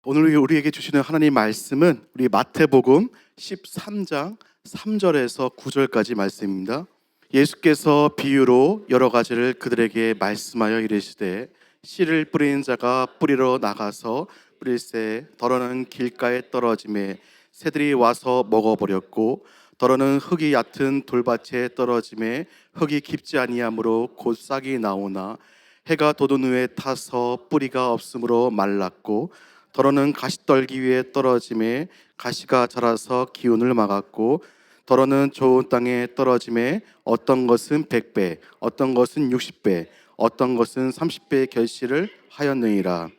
오늘 우리에게 주시는 하나님 말씀은 우리 마태복음 13장 3절에서 9절까지 말씀입니다. 예수께서 비유로 여러 가지를 그들에게 말씀하여 이르시되 씨를 뿌리는 자가 뿌리러 나가서 뿌릴새 더러는 길가에 떨어짐에 새들이 와서 먹어버렸고 더러는 흙이 얕은 돌밭에 떨어짐에 흙이 깊지 아니하므로 곧 싹이 나오나 해가 돋은 후에 타서 뿌리가 없으므로 말랐고 더러는 가시떨기 위에 떨어짐에 가시가 자라서 기운을 막았고 더러는 좋은 땅에 떨어짐에 어떤 것은 100배 어떤 것은 60배 어떤 것은 30배의 결실을 하였느니라.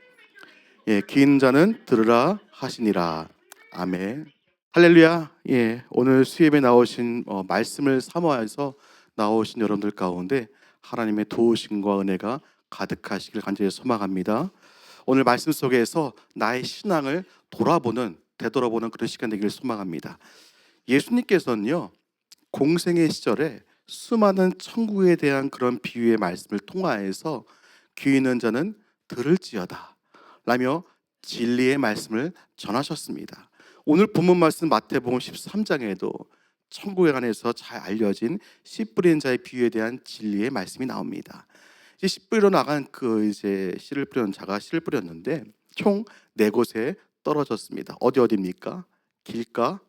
귀 있는 자는 들으라 하시니라. 아멘. 할렐루야. 오늘 수예배 나오신 말씀을 사모해서 나오신 여러분들 가운데 하나님의 도우심과 은혜가 가득하시길 간절히 소망합니다. 오늘 말씀 속에서 나의 신앙을 되돌아보는 그런 시간 되기를 소망합니다. 예수님께서는요, 공생의 시절에 수많은 천국에 대한 그런 비유의 말씀을 통하여서 귀 있는 자는 들을지어다 라며 진리의 말씀을 전하셨습니다. 오늘 본문 말씀 마태복음 13장에도 천국에 관해서 잘 알려진 씨 뿌리는 자의 비유에 대한 진리의 말씀이 나옵니다. 이제 씨 뿌리러 나간 씨를 뿌리는 자가 씨를 뿌렸는데 총 4곳에 떨어졌습니다. 어디입니까? 길가,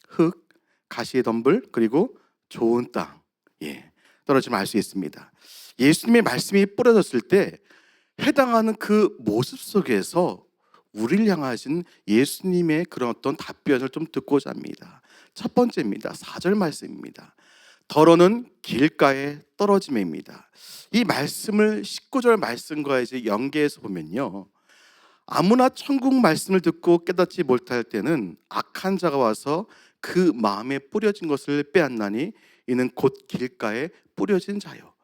흙, 가시의 덤불, 그리고 좋은 땅. 떨어지면 알 수 있습니다. 예수님의 말씀이 뿌려졌을 때 해당하는 그 모습 속에서 우리를 향하신 예수님의 그런 어떤 답변을 좀 듣고자 합니다. 첫 번째입니다. 4절 말씀입니다. 더러는 길가에 떨어짐입니다. 이 말씀을 19절 말씀과 이제 연계해서 보면요, 아무나 천국 말씀을 듣고 깨닫지 못할 때는 악한 자가 와서 그 마음에 뿌려진 것을 빼앗나니 이는 곧 길가에 뿌려진 자요.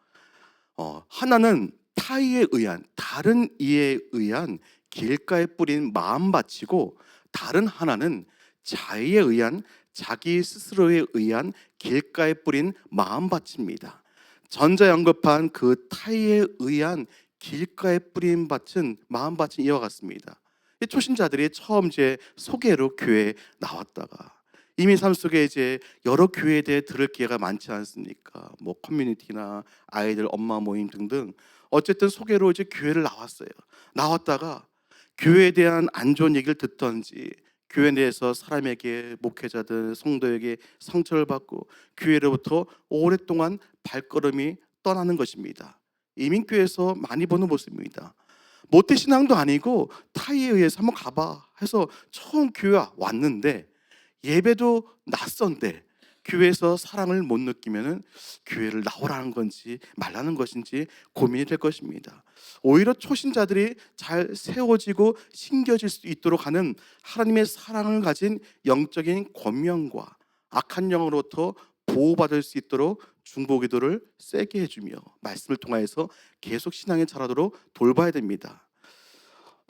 하나는 타의에 의한, 다른 이에 의한 길가에 뿌린 마음밭이고, 다른 하나는 자의에 의한, 자기 스스로에 의한 길가에 뿌린 마음밭입니다. 전자 언급한 그 타의에 의한 길가에 뿌린 밭은 마음밭은 이와 같습니다. 초신자들이 처음 소개로 교회에 나왔다가 이미 삶 속에 여러 교회에 대해 들을 기회가 많지 않습니까? 커뮤니티나 아이들 엄마 모임 등등, 어쨌든 소개로 교회를 나왔다가 교회에 대한 안 좋은 얘기를 듣던지, 교회 내에서 사람에게, 목회자들, 성도에게 상처를 받고 교회로부터 오랫동안 발걸음이 떠나는 것입니다. 이민교회에서 많이 보는 모습입니다. 모태신앙도 아니고 타의에 의해서 한번 가봐 해서 처음 교회 왔는데 예배도 낯선데 교회에서 사랑을 못 느끼면은 교회를 나오라는 건지 말라는 것인지 고민이 될 것입니다. 오히려 초신자들이 잘 세워지고 심겨질 수 있도록 하는 하나님의 사랑을 가진 영적인 권면과 악한 영으로부터 보호받을 수 있도록 중보기도를 세게 해주며 말씀을 통하여서 계속 신앙에 자라도록 돌봐야 됩니다.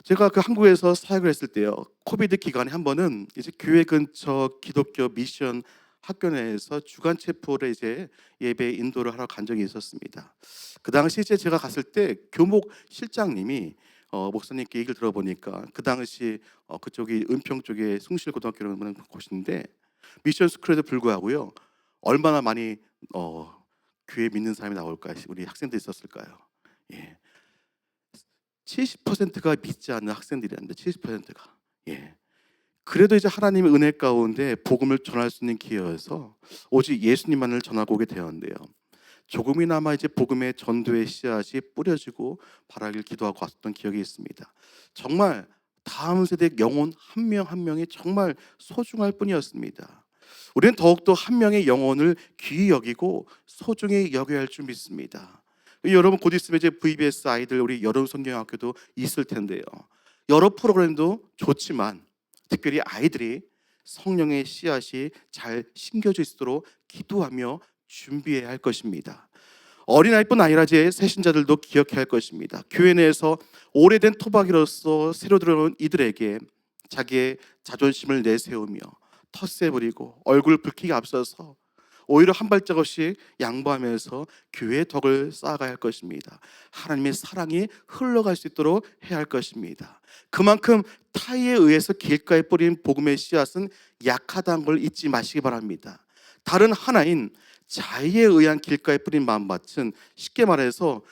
제가 한국에서 사역을 했을 때요, 코비드 기간에 한 번은 교회 근처 기독교 미션 학교 내에서 주간 체포를 예배 인도를 하러 간 적이 있었습니다. 그 당시 제가 갔을 때 교목 실장님이 목사님께 얘기를 들어보니까 그 당시 그쪽이 은평 쪽에 숭실고등학교라는 곳인데 미션 스쿨에도 불구하고요, 얼마나 많이 교회 믿는 사람이 나올까, 우리 학생들이 있었을까요? 70%가 믿지 않는 학생들이었는데 70%가 그래도 하나님의 은혜 가운데 복음을 전할 수 있는 기회여서 오직 예수님만을 전하고 오게 되었는데요, 조금이나마 복음의 전도의 씨앗이 뿌려지고 바라길 기도하고 왔던 기억이 있습니다. 정말 다음 세대 영혼 한 명 한 명이 정말 소중할 뿐이었습니다. 우리는 더욱더 한 명의 영혼을 귀히 여기고 소중히 여겨야 할 줄 믿습니다. 여러분 곧 있으면 VBS 아이들 우리 여름 성경학교도 있을 텐데요, 여러 프로그램도 좋지만 특별히 아이들이 성령의 씨앗이 잘 심겨져 있도록 기도하며 준비해야 할 것입니다. 어린아이뿐 아니라 새신자들도 기억해야 할 것입니다. 교회 내에서 오래된 토박이로서 새로 들어온 이들에게 자기의 자존심을 내세우며 텃세 부리고 얼굴 붉히기 앞서서 오히려 한 발자국씩 양보하면서 교회의 덕을 쌓아가야 할 것입니다. 하나님의 사랑이 흘러갈 수 있도록 해야 할 것입니다. 그만큼 타의에 의해서 길가에 뿌린 복음의 씨앗은 약하다는 걸 잊지 마시기 바랍니다. 다른 하나인 자의에 의한 길가에 뿌린 마음밭은 쉽게 말해서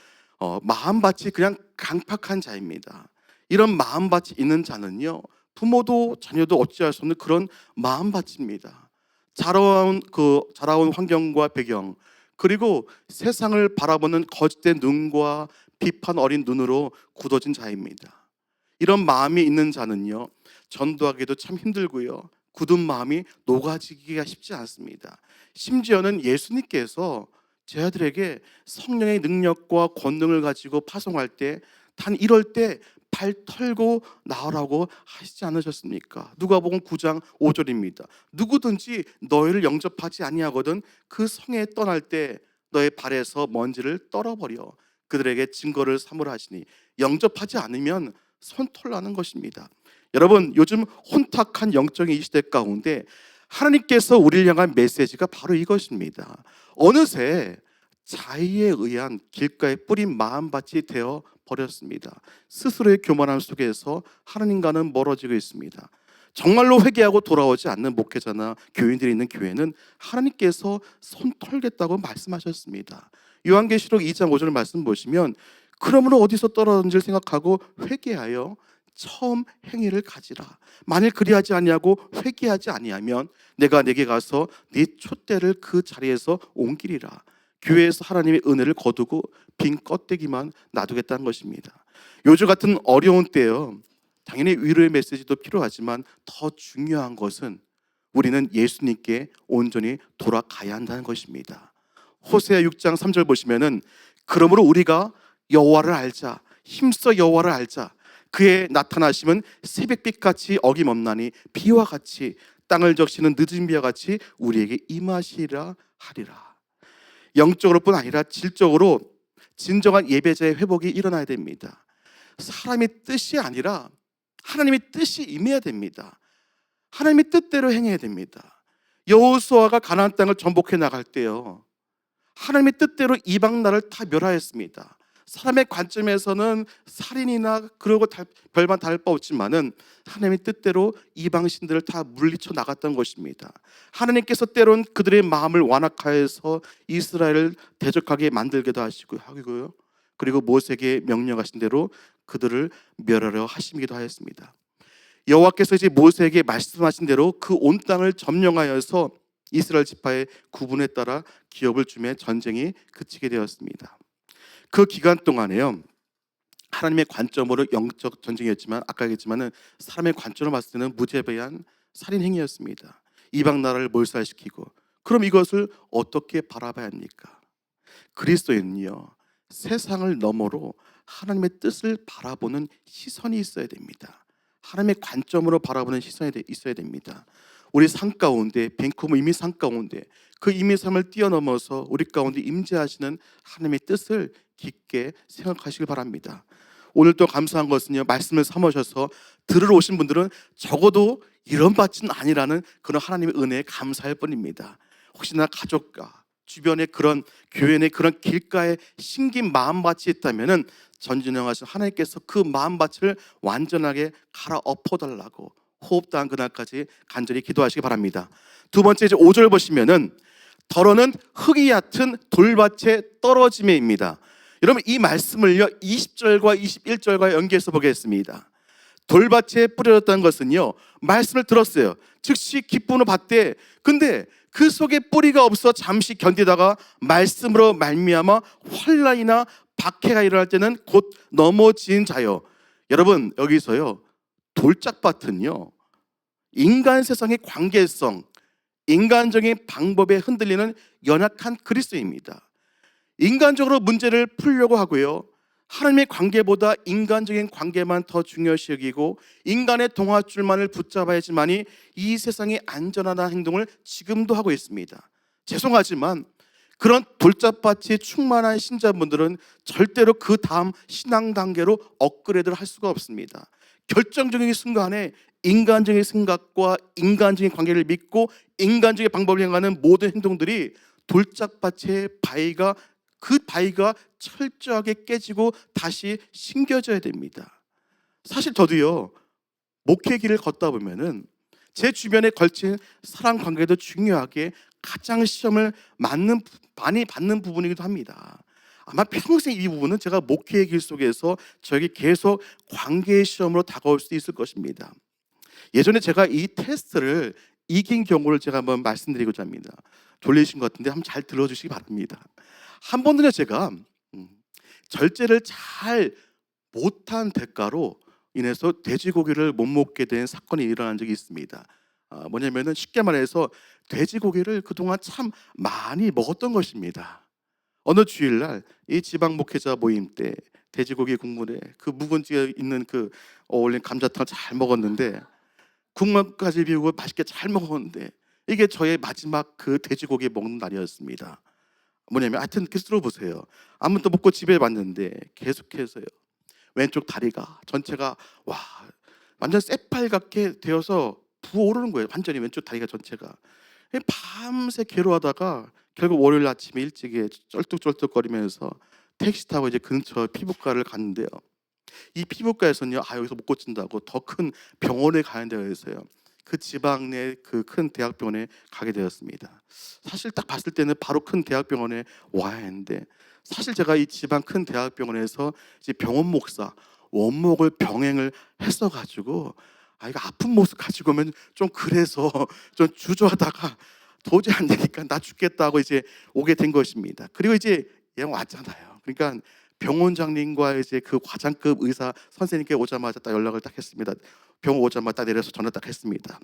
마음밭이 그냥 강팍한 자입니다. 이런 마음밭이 있는 자는요, 부모도 자녀도 어찌할 수 없는 그런 마음밭입니다. 자라온 환경과 배경, 그리고 세상을 바라보는 거짓된 눈과 비판 어린 눈으로 굳어진 자입니다. 이런 마음이 있는 자는요, 전도하기도 참 힘들고요, 굳은 마음이 녹아지기가 쉽지 않습니다. 심지어는 예수님께서 제 아들에게 성령의 능력과 권능을 가지고 파송할 때, 단 이럴 때 발 털고 나오라고 하시지 않으셨습니까? 누가복음 9장 5절입니다. 누구든지 너희를 영접하지 아니하거든 그 성에 떠날 때 너의 발에서 먼지를 떨어버려 그들에게 증거를 삼으라 하시니, 영접하지 않으면 손털나는 것입니다. 여러분, 요즘 혼탁한 영적인 이 시대 가운데 하나님께서 우리를 향한 메시지가 바로 이것입니다. 어느새 자의에 의한 길가에 뿌린 마음밭이 되어 버렸습니다. 스스로의 교만함 속에서 하나님과는 멀어지고 있습니다. 정말로 회개하고 돌아오지 않는 목회자나 교인들이 있는 교회는 하나님께서 손 털겠다고 말씀하셨습니다. 요한계시록 2장 5절 말씀 보시면, 그러므로 어디서 떨어진지를 생각하고 회개하여 처음 행위를 가지라. 만일 그리하지 아니하고 회개하지 아니하면 내가 내게 가서 네 촛대를 그 자리에서 옮기리라. 교회에서 하나님의 은혜를 거두고 빈 껍데기만 놔두겠다는 것입니다. 요즘 같은 어려운 때요, 당연히 위로의 메시지도 필요하지만 더 중요한 것은 우리는 예수님께 온전히 돌아가야 한다는 것입니다. 호세아 6장 3절 보시면은, 그러므로 우리가 여호와를 알자, 힘써 여호와를 알자. 그의 나타나심은 새벽빛같이 어김없나니 비와 같이 땅을 적시는 늦은 비와 같이 우리에게 임하시리라 하리라. 영적으로뿐 아니라 질적으로 진정한 예배자의 회복이 일어나야 됩니다. 사람의 뜻이 아니라 하나님의 뜻이 임해야 됩니다. 하나님의 뜻대로 행해야 됩니다. 여호수아가 가나안 땅을 정복해 나갈 때요, 하나님의 뜻대로 이방 나라를 다 멸하였습니다. 사람의 관점에서는 살인이나 그러고 별반 다를 바 없지만은 하나님의 뜻대로 이방 신들을 다 물리쳐 나갔던 것입니다. 하나님께서 때론 그들의 마음을 완악하여서 이스라엘을 대적하게 만들기도 하시고요, 그리고 모세에게 명령하신 대로 그들을 멸하려 하시기도 하였습니다. 여호와께서 이제 모세에게 말씀하신 대로 그 온 땅을 점령하여서 이스라엘 지파의 구분에 따라 기업을 주며 전쟁이 그치게 되었습니다. 그 기간 동안에요, 하나님의 관점으로 영적 전쟁이었지만, 아까 얘기했지만은 사람의 관점으로 봤을 때는 무자비한 살인 행위였습니다. 이방 나라를 몰살시키고, 그럼 이것을 어떻게 바라봐야 합니까? 그리스도인은요, 세상을 너머로 하나님의 뜻을 바라보는 시선이 있어야 됩니다. 하나님의 관점으로 바라보는 시선이 있어야 됩니다. 우리 삶 가운데, 밴쿠버 이미 삶 가운데 그 이미 삶을 뛰어넘어서 우리 가운데 임재하시는 하나님의 뜻을 깊게 생각하시길 바랍니다. 오늘 또 감사한 것은요, 말씀을 삼으셔서 들으러 오신 분들은 적어도 이런 밭은 아니라는 그런 하나님의 은혜에 감사할 뿐입니다. 혹시나 가족과 주변에 그런 교회 내 그런 길가에 심긴 마음밭이 있다면은 전진영하신 하나님께서 그 마음밭을 완전하게 갈아엎어달라고 호흡다한 그날까지 간절히 기도하시기 바랍니다. 두 번째, 이제 5절 보시면은, 더러는 흙이 얕은 돌밭에 떨어짐에입니다. 여러분, 이 말씀을요 20절과 21절과 연계해서 보겠습니다. 돌밭에 뿌려졌다는 것은요, 말씀을 들었어요. 즉시 기쁨으로 받되, 근데 그 속에 뿌리가 없어 잠시 견디다가 말씀으로 말미암아 환난이나 박해가 일어날 때는 곧 넘어진 자요. 여러분, 여기서요, 돌짝밭은요, 인간 세상의 관계성, 인간적인 방법에 흔들리는 연약한 그리스도입니다. 인간적으로 문제를 풀려고 하고요, 하나님의 관계보다 인간적인 관계만 더 중요시 여기고 인간의 동아줄만을 붙잡아야지만이 이 세상의 안전한 행동을 지금도 하고 있습니다. 죄송하지만 그런 돌짝밭이 충만한 신자분들은 절대로 그 다음 신앙 단계로 업그레이드를 할 수가 없습니다. 결정적인 순간에 인간적인 생각과 인간적인 관계를 믿고 인간적인 방법을 행하는 모든 행동들이 돌짝밭에 그 바위가 철저하게 깨지고 다시 심겨져야 됩니다. 사실 저도요, 목회 길을 걷다 보면은 제 주변에 걸친 사람 관계도 중요하게 가장 시험을 많이 받는 부분이기도 합니다. 아마 평생 이 부분은 제가 목회의 길 속에서 저에게 계속 관계의 시험으로 다가올 수 있을 것입니다. 예전에 제가 이 테스트를 이긴 경우를 제가 한번 말씀드리고자 합니다. 졸리신 것 같은데 한번 잘 들어주시기 바랍니다. 한 번은요, 제가 절제를 잘 못한 대가로 인해서 돼지고기를 못 먹게 된 사건이 일어난 적이 있습니다. 뭐냐면은 쉽게 말해서 돼지고기를 그동안 참 많이 먹었던 것입니다. 어느 주일날 이 지방 목회자 모임 때 돼지고기 국물에 그 묵은지에 있는 그 어울린 감자탕을 잘 먹었는데, 국물까지 비우고 맛있게 잘 먹었는데, 이게 저의 마지막 그 돼지고기 먹는 날이었습니다. 뭐냐면 하여튼 들어보세요. 아무것도 먹고 집에 왔는데 계속해서요, 왼쪽 다리가 전체가 완전 새빨갛게 되어서 부어오르는 거예요. 완전히 왼쪽 다리가 전체가. 밤새 괴로워하다가 결국 월요일 아침에 일찍에 쩔뚝쩔뚝거리면서 택시 타고 이제 근처 피부과를 갔는데요, 이 피부과에서는요, 여기서 못 고친다고 더 큰 병원에 가야 되어서요, 그 지방 내 그 큰 대학병원에 가게 되었습니다. 사실 딱 봤을 때는 바로 큰 대학병원에 와야 했는데, 사실 제가 이 지방 큰 대학병원에서 이제 병원 목사 원목을 병행을 했어가지고, 이거 아픈 모습 가지고 오면 좀 그래서 좀 주저하다가 도저히 안 되니까 나 죽겠다고 이제 오게 된 것입니다. 그리고 이제 얘가 왔잖아요. 그러니까 병원장님과 이제 그 과장급 의사 선생님께 오자마자 딱 연락을 딱 했습니다. 병원 오자마자 딱 내려서 전화 딱 했습니다.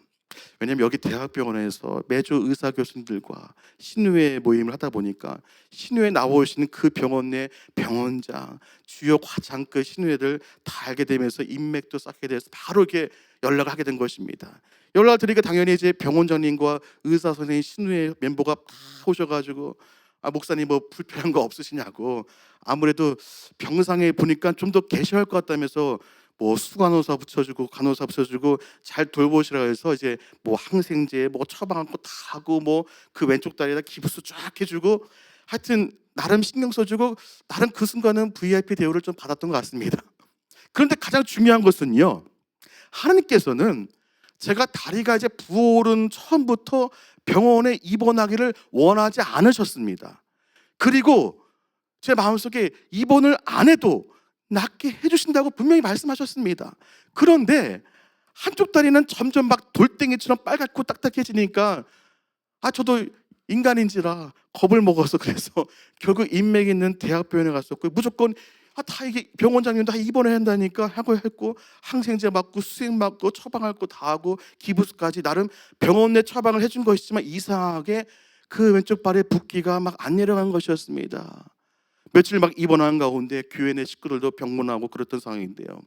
왜냐면 여기 대학병원에서 매주 의사 교수님들과 신우회 모임을 하다 보니까 신우회 나오시는 그 병원 내 병원장, 주요 과장급 신우회들 다 알게 되면서 인맥도 쌓게 돼서 바로 이렇게 연락을 하게 된 것입니다. 연락을 드리니까 당연히 이제 병원장님과 의사 선생님 신우회 멤버가 다 오셔가지고, 목사님 뭐 불편한 거 없으시냐고, 아무래도 병상에 보니까 좀 더 계셔야 할 것 같다면서 뭐 수간호사 붙여주고 간호사 붙여주고 잘 돌보시라 해서 이제 뭐 항생제 뭐 처방한 거 다 하고, 뭐 그 왼쪽 다리에다 기부스 쫙 해주고, 하여튼 나름 신경 써주고, 나름 그 순간은 VIP 대우를 좀 받았던 것 같습니다. 그런데 가장 중요한 것은요, 하나님께서는 제가 다리가 이제 부어오른 처음부터 병원에 입원하기를 원하지 않으셨습니다. 그리고 제 마음속에 입원을 안 해도 낫게 해주신다고 분명히 말씀하셨습니다. 그런데 한쪽 다리는 점점 막 돌덩이처럼 빨갛고 딱딱해지니까, 저도 인간인지라 겁을 먹어서 그래서 결국 인맥 있는 대학병원에 갔었고, 무조건 다 이게 병원장님도 다 입원해야 한다니까 하고 했고, 항생제 맞고 수액 맞고 처방할 거 다 하고 기부스까지 나름 병원 내 처방을 해준 것이지만, 이상하게 그 왼쪽 발에 붓기가 막 안 내려간 것이었습니다. 며칠 막 입원한 가운데 교회 내 식구들도 병문하고 그랬던 상황인데요,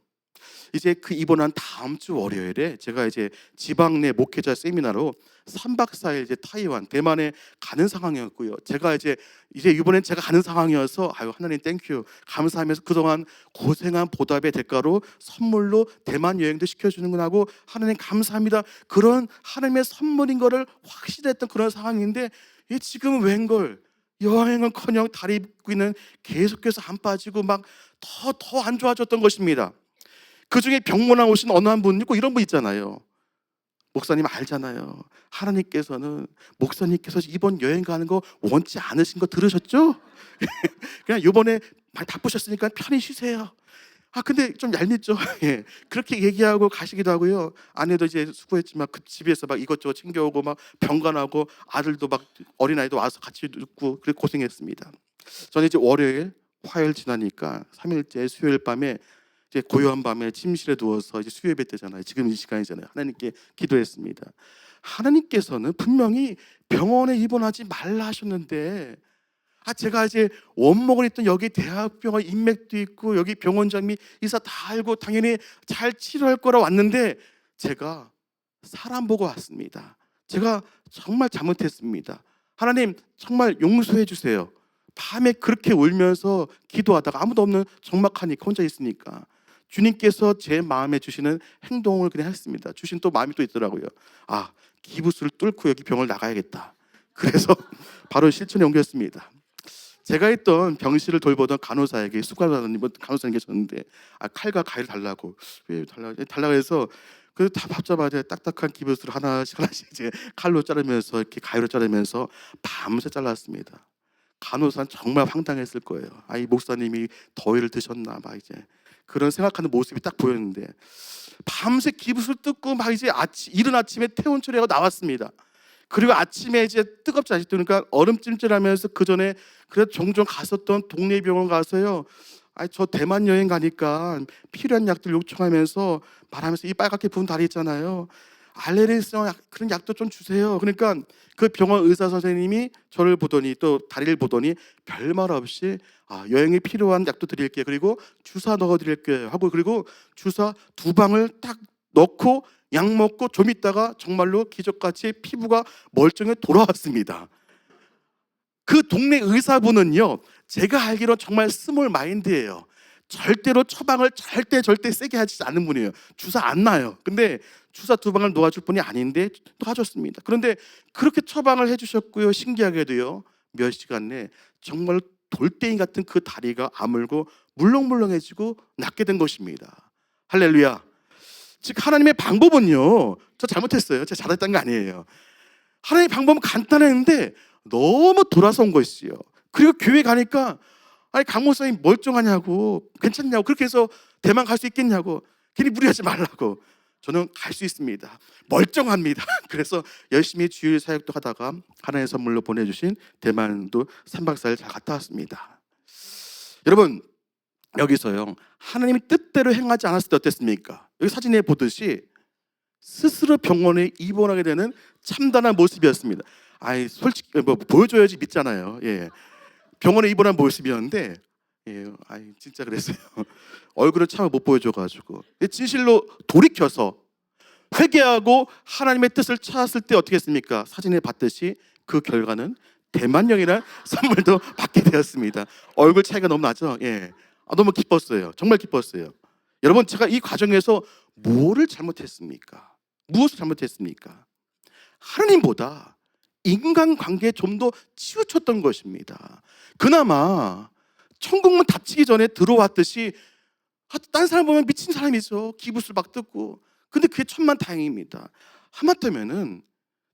이제 그 입원한 다음 주 월요일에 제가 이제 지방 내 목회자 세미나로 3박 4일 이제 타이완, 대만에 가는 상황이었고요. 제가 이제 이번엔 제가 가는 상황이어서 하나님 땡큐 감사하면서 그동안 고생한 보답의 대가로 선물로 대만 여행도 시켜주는구나 하고, 하나님 감사합니다, 그런 하나님의 선물인 거를 확실했던 그런 상황인데, 지금은 웬걸 여행은커녕 다리 붓기는 계속해서 안 빠지고 막 더 안 좋아졌던 것입니다. 그 중에 병문안 오신 어느 한 분 있고, 이런 분 있잖아요. 목사님 알잖아요. 하나님께서는 목사님께서 이번 여행 가는 거 원치 않으신 거 들으셨죠? 그냥 이번에 많이 바쁘셨으니까 편히 쉬세요. 근데 좀 얄밉죠. 예. 그렇게 얘기하고 가시기도 하고요. 아내도 이제 수고했지만 그 집에서 막 이것저것 챙겨오고 막 병간하고, 아들도 막 어린아이도 와서 같이 눕고 그렇게 고생했습니다. 저는 이제 월요일, 화요일 지나니까 3일째 수요일 밤에 이제 고요한 밤에 침실에 누워서 이제 수요예배 때잖아요. 지금 이 시간이잖아요. 하나님께 기도했습니다. 하나님께서는 분명히 병원에 입원하지 말라 하셨는데, 제가 이제 원목을 있던 여기 대학병원 인맥도 있고 여기 병원장님이 의사 다 알고 당연히 잘 치료할 거라 왔는데, 제가 사람 보고 왔습니다. 제가 정말 잘못했습니다. 하나님 정말 용서해 주세요. 밤에 그렇게 울면서 기도하다가 아무도 없는 적막하니까 혼자 있으니까 주님께서 제 마음에 주시는 행동을 그냥 했습니다. 주신 또 마음이 또 있더라고요. 기부스를 뚫고 여기 병을 나가야겠다. 그래서 바로 실천에 옮겼습니다. 제가 있던 병실을 돌보던 간호사에게 간호사님 계셨는데 칼과 가위를 달라고 왜 달라고 해서 그 다 받자마자 딱딱한 기부스를 하나씩 이제 칼로 자르면서 이렇게 가위로 자르면서 밤새 잘랐습니다. 간호사는 정말 황당했을 거예요. 이 목사님이 더위를 드셨나 막 이제 그런 생각하는 모습이 딱 보였는데 밤새 기부스를 뜯고 막 이제 이른 아침에 퇴원 처리하고 나왔습니다. 그리고 아침에 이제 뜨겁지 아직도 그러니까 얼음 찜질하면서 그 전에 그래도 종종 갔었던 동네 병원 가서요. 저 대만 여행 가니까 필요한 약들 요청하면서 말하면서 이 빨갛게 부은 다리 있잖아요. 알레르기성 그런 약도 좀 주세요. 그러니까 그 병원 의사 선생님이 저를 보더니 또 다리를 보더니 별말 없이 여행에 필요한 약도 드릴게요. 그리고 주사 넣어 드릴게요 하고 그리고 주사 2방을 딱 넣고 약 먹고 좀 있다가 정말로 기적같이 피부가 멀쩡해 돌아왔습니다. 그 동네 의사분은요, 제가 알기로 정말 스몰 마인드예요. 절대로 처방을 절대 세게 하지 않는 분이에요. 주사 안 놔요. 근데 주사 2방을 놓아줄 분이 아닌데 놔줬습니다. 그런데 그렇게 처방을 해주셨고요. 신기하게도요, 몇 시간 내에 정말 돌덩이 같은 그 다리가 아물고 물렁물렁해지고 낫게 된 것입니다. 할렐루야. 즉 하나님의 방법은요, 저 잘못했어요. 제가 잘했다는 거 아니에요. 하나님의 방법은 간단했는데 너무 돌아서 온 것이요. 그리고 교회 가니까 강 목사님 멀쩡하냐고, 괜찮냐고, 그렇게 해서 대만 갈 수 있겠냐고, 괜히 무리하지 말라고. 저는 갈 수 있습니다. 멀쩡합니다. 그래서 열심히 주일 사역도 하다가 하나님의 선물로 보내주신 대만도 3박 4일 잘 갔다 왔습니다. 여러분, 여기서요, 하나님이 뜻대로 행하지 않았을 때 어땠습니까? 여기 사진에 보듯이 스스로 병원에 입원하게 되는 참담한 모습이었습니다. 솔직히 보여줘야지 믿잖아요. 예. 병원에 입원한 모습이었는데, 진짜 그랬어요. 얼굴을 참 못 보여줘가지고 진실로 돌이켜서 회개하고 하나님의 뜻을 찾았을 때 어떻게 했습니까? 사진에 봤듯이 그 결과는 대만령이라는 선물도 받게 되었습니다. 얼굴 차이가 너무 나죠? 예. 너무 기뻤어요. 정말 기뻤어요. 여러분, 제가 이 과정에서 무엇을 잘못했습니까? 하나님보다 인간관계에 좀 더 치우쳤던 것입니다. 그나마 천국문 닫히기 전에 들어왔듯이 딴 사람 보면 미친 사람이죠. 기부스를 막 뜯고. 근데 그게 천만다행입니다. 하마터면은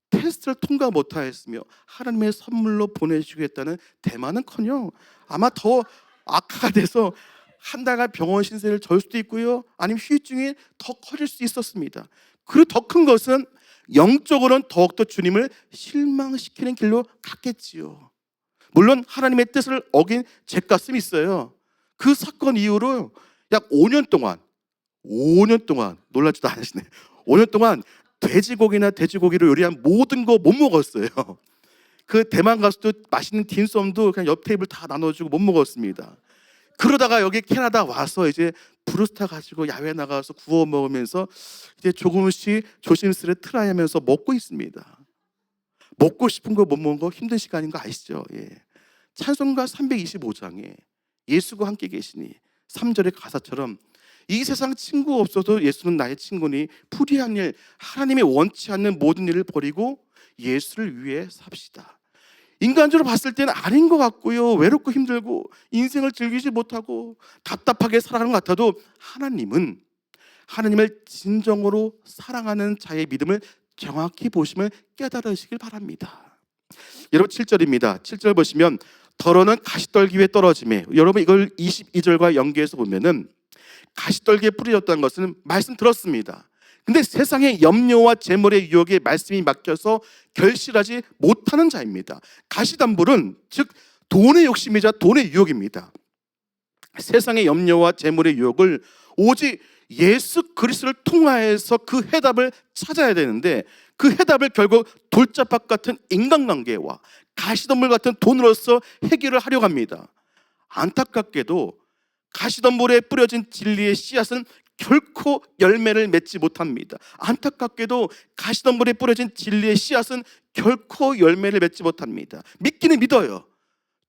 테스트를 통과 못하였으며 하나님의 선물로 보내주겠다는 대만은커녕 아마 더 악화가 돼서 한 달간 병원 신세를 절 수도 있고요, 아니면 후유증이 더 커질 수 있었습니다. 그리고 더 큰 것은 영적으로는 더욱더 주님을 실망시키는 길로 갔겠지요. 물론 하나님의 뜻을 어긴 죄값은 있어요. 그 사건 이후로 약 5년 동안 놀라지도 않으시네. 5년 동안 돼지고기를 요리한 모든 거 못 먹었어요. 그 대만 가서도 맛있는 딤섬도 그냥 옆 테이블 다 나눠주고 못 먹었습니다. 그러다가 여기 캐나다 와서 이제 브루스타 가지고 야외 나가서 구워 먹으면서 이제 조금씩 조심스레 트라이하면서 먹고 있습니다. 먹고 싶은 거 못 먹은 거 힘든 시간인 거 아시죠? 예. 찬송가 325장에 예수가 함께 계시니 3절의 가사처럼 이 세상 친구 없어도 예수는 나의 친구니 불의한 일, 하나님이 원치 않는 모든 일을 버리고 예수를 위해 삽시다. 인간적으로 봤을 때는 아닌 것 같고요, 외롭고 힘들고 인생을 즐기지 못하고 답답하게 살아가는 것 같아도 하나님은 하나님을 진정으로 사랑하는 자의 믿음을 정확히 보시면 깨달으시길 바랍니다. 여러분, 7절입니다. 7절 보시면 더러는 가시떨기 위에 떨어짐에, 여러분 이걸 22절과 연계해서 보면은 가시떨기에 뿌려졌다는 것은 말씀 들었습니다. 근데 세상의 염려와 재물의 유혹에 말씀이 막혀서 결실하지 못하는 자입니다. 가시덤불은 즉 돈의 욕심이자 돈의 유혹입니다. 세상의 염려와 재물의 유혹을 오직 예수 그리스도를 통하여서 그 해답을 찾아야 되는데, 그 해답을 결국 돌자박 같은 인간관계와 가시덤불 같은 돈으로서 해결을 하려고 합니다. 안타깝게도 가시덤불에 뿌려진 진리의 씨앗은 결코 열매를 맺지 못합니다. 안타깝게도 가시덤불에 뿌려진 진리의 씨앗은 결코 열매를 맺지 못합니다. 믿기는 믿어요.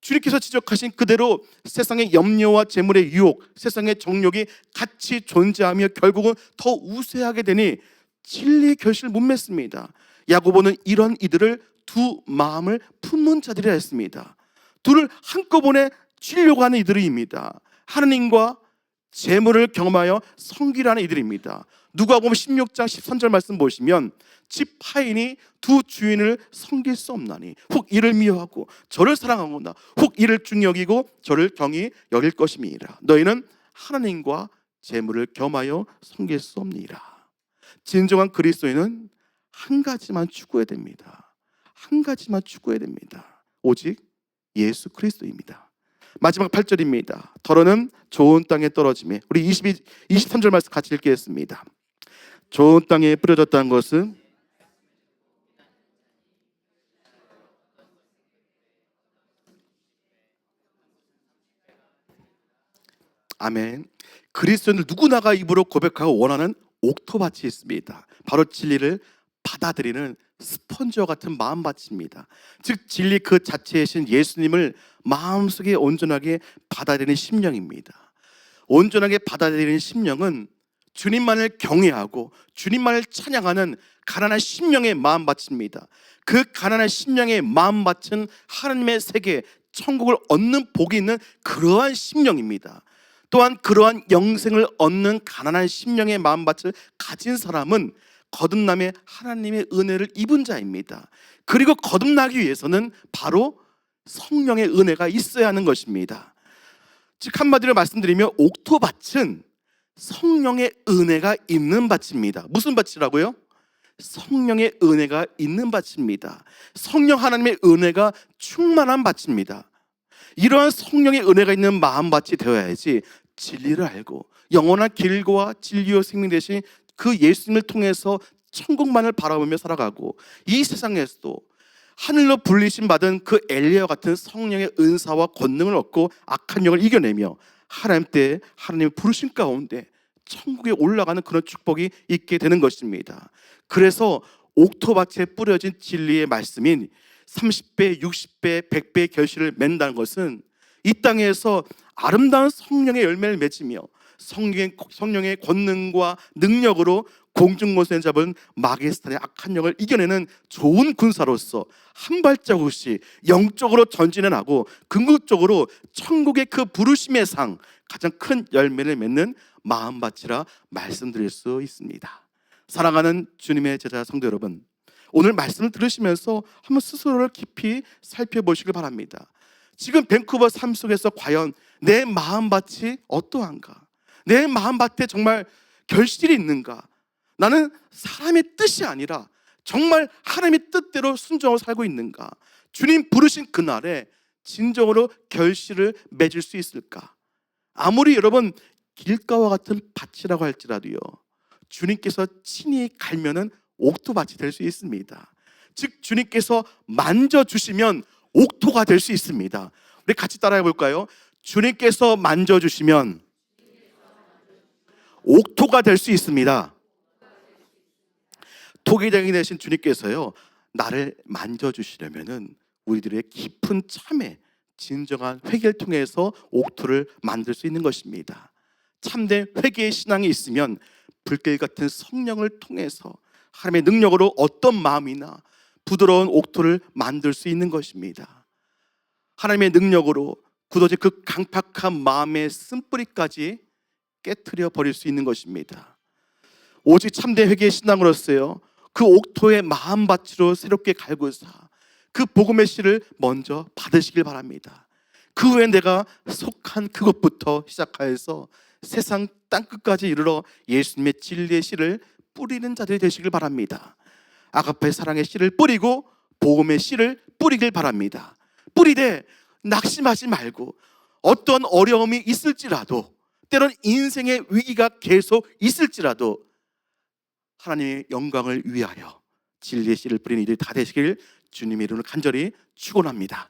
주님께서 지적하신 그대로 세상의 염려와 재물의 유혹, 세상의 정욕이 같이 존재하며 결국은 더 우세하게 되니 진리의 결실을 못 맺습니다. 야고보는 이런 이들을 두 마음을 품은 자들이라 했습니다. 둘을 한꺼번에 치려고 하는 이들입니다. 하느님과 재물을 경험하여 섬기라는 이들입니다. 누가복음 16장 13절 말씀 보시면 집 하인이 두 주인을 섬길 수 없나니 혹 이를 미워하고 저를 사랑하거나 혹 이를 중히 여기고 저를 경히 여길 것임이니라. 너희는 하나님과 재물을 겸하여 섬길 수 없니라. 진정한 그리스도인은 한 가지만 추구해야 됩니다. 한 가지만 추구해야 됩니다. 오직 예수 그리스도입니다. 마지막 8절입니다. 더러는 좋은 땅에 떨어짐에, 우리 23절 말씀 같이 읽겠습니다. 좋은 땅에 뿌려졌다는 것은 아멘. 그리스도인들 누구나가 입으로 고백하고 원하는 옥토밭이 있습니다. 바로 진리를 받아들이는 스펀지와 같은 마음밭입니다. 즉 진리 그 자체이신 예수님을 마음속에 온전하게 받아들이는 심령입니다. 온전하게 받아들이는 심령은 주님만을 경외하고 주님만을 찬양하는 가난한 심령의 마음밭입니다. 그 가난한 심령의 마음밭은 하나님의 세계, 천국을 얻는 복이 있는 그러한 심령입니다. 또한 그러한 영생을 얻는 가난한 심령의 마음밭을 가진 사람은 거듭남의 하나님의 은혜를 입은 자입니다. 그리고 거듭나기 위해서는 바로 성령의 은혜가 있어야 하는 것입니다. 즉 한마디로 말씀드리면 옥토밭은 성령의 은혜가 있는 밭입니다. 무슨 밭이라고요? 성령의 은혜가 있는 밭입니다. 성령 하나님의 은혜가 충만한 밭입니다. 이러한 성령의 은혜가 있는 마음밭이 되어야지 진리를 알고 영원한 길과 진리와 생명 되신 그 예수님을 통해서 천국만을 바라보며 살아가고 이 세상에서도 하늘로 불리심 받은 그 엘리야와 같은 성령의 은사와 권능을 얻고 악한 영을 이겨내며 하나님 때 하나님의 부르심 가운데 천국에 올라가는 그런 축복이 있게 되는 것입니다. 그래서 옥토밭에 뿌려진 진리의 말씀인 30배, 60배, 100배의 결실을 맺는다는 것은 이 땅에서 아름다운 성령의 열매를 맺으며 성령의 권능과 능력으로 공중권세 잡은 마귀스탄의 악한 영을 이겨내는 좋은 군사로서 한 발자국씩 영적으로 전진해 나고 궁극적으로 천국의 그 부르심의 상, 가장 큰 열매를 맺는 마음밭이라 말씀드릴 수 있습니다. 사랑하는 주님의 제자 성도 여러분, 오늘 말씀을 들으시면서 한번 스스로를 깊이 살펴보시길 바랍니다. 지금 밴쿠버 삶 속에서 과연 내 마음밭이 어떠한가? 내 마음밭에 정말 결실이 있는가? 나는 사람의 뜻이 아니라 정말 하나님의 뜻대로 순종하고 살고 있는가? 주님 부르신 그날에 진정으로 결실을 맺을 수 있을까? 아무리 여러분 길가와 같은 밭이라고 할지라도요, 주님께서 친히 갈면은 옥토밭이 될 수 있습니다. 즉 주님께서 만져주시면 옥토가 될 수 있습니다. 우리 같이 따라해 볼까요? 주님께서 만져주시면 옥토가 될 수 있습니다. 토기장이 되신 주님께서요, 나를 만져주시려면은 우리들의 깊은 참회, 진정한 회개를 통해서 옥토를 만들 수 있는 것입니다. 참된 회개의 신앙이 있으면 불길 같은 성령을 통해서 하나님의 능력으로 어떤 마음이나 부드러운 옥토를 만들 수 있는 것입니다. 하나님의 능력으로 굳어진 그 강팍한 마음의 쓴뿌리까지 깨트려 버릴 수 있는 것입니다. 오직 참된 회개의 신앙으로서요, 그 옥토의 마음밭으로 새롭게 갈고서 그 복음의 씨를 먼저 받으시길 바랍니다. 그 후에 내가 속한 그것부터 시작하여서 세상 땅끝까지 이르러 예수님의 진리의 씨를 뿌리는 자들이 되시길 바랍니다. 아가페 사랑의 씨를 뿌리고 복음의 씨를 뿌리길 바랍니다. 뿌리되 낙심하지 말고 어떤 어려움이 있을지라도, 때론 인생의 위기가 계속 있을지라도 하나님의 영광을 위하여 진리의 씨를 뿌리는 이들이 다 되시길 주님의 이름으로 간절히 축원합니다.